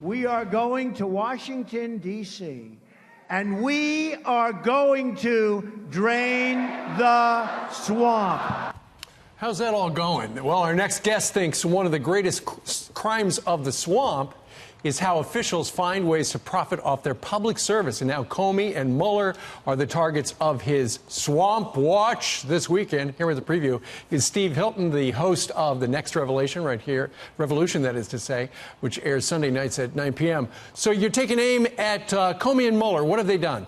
We are going to Washington, D.C., and we are going to drain the swamp. How's that all going? Well, our next guest thinks one of the greatest crimes of the swamp is how officials find ways to profit off their public service. And now Comey and Mueller are the targets of his Swamp Watch this weekend. Here with the preview is Steve Hilton, the host of The Next Revolution, that is to say, which airs Sunday nights at 9 p.m. So you're taking aim at Comey and Mueller. What have they done?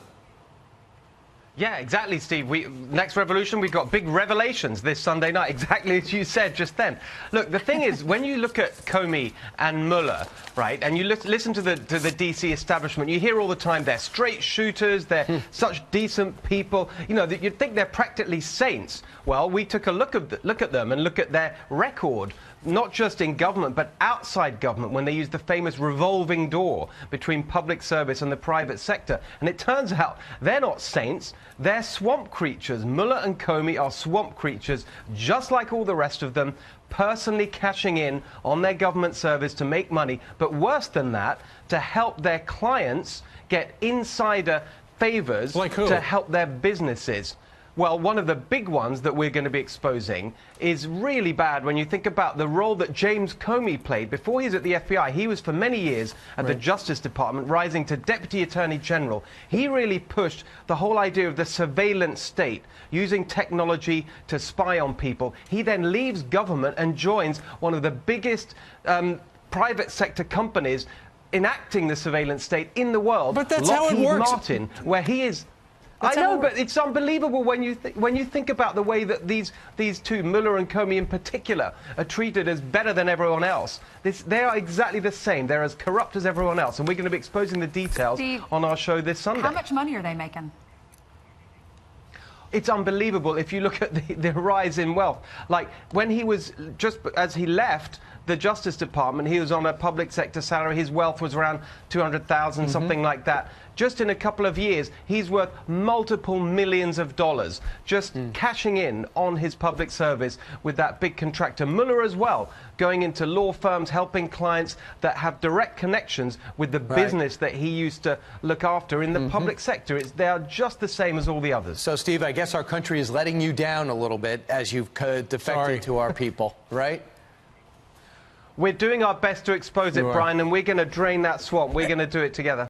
Yeah, exactly, Steve. Next Revolution, we've got big revelations this Sunday night, exactly as you said just then. Look, the thing is, when you look at Comey and Mueller, right, and you listen to the D.C. establishment, you hear all the time they're straight shooters, they're such decent people, you know, that you'd think they're practically saints. Well, we took a look at them and look at their record, not just in government, but outside government, when they used the famous revolving door between public service and the private sector. And it turns out they're not saints, they're swamp creatures. Mueller and Comey are swamp creatures, just like all the rest of them, personally cashing in on their government service to make money, but worse than that, to help their clients get insider favors to help their businesses. Well, one of the big ones that we're going to be exposing is really bad when you think about the role that James Comey played. Before he was at the FBI, he was for many years at the Justice Department, rising to Deputy Attorney General. He really pushed the whole idea of the surveillance state, using technology to spy on people. He then leaves government and joins one of the biggest private sector companies enacting the surveillance state in the world. But that's how it works. Martin, where he is... I know, but it's unbelievable when you think about the way that these two, Mueller and Comey in particular, are treated as better than everyone else. They are exactly the same. They're as corrupt as everyone else, and we're going to be exposing the details on our show this Sunday. How much money are they making? It's unbelievable if you look at the rise in wealth. Like, when he was, just as he left the Justice Department, he was on a public sector salary. His wealth was around $200,000, something like that. Just in a couple of years, he's worth multiple millions of dollars, just cashing in on his public service with that big contractor. Mueller as well, going into law firms, helping clients that have direct connections with the business that he used to look after in the public sector. They are just the same as all the others. So, Steve, I guess our country is letting you down a little bit as you've defected to our people, right? We're doing our best to expose it, Brian, and we're going to drain that swamp. We're going to do it together.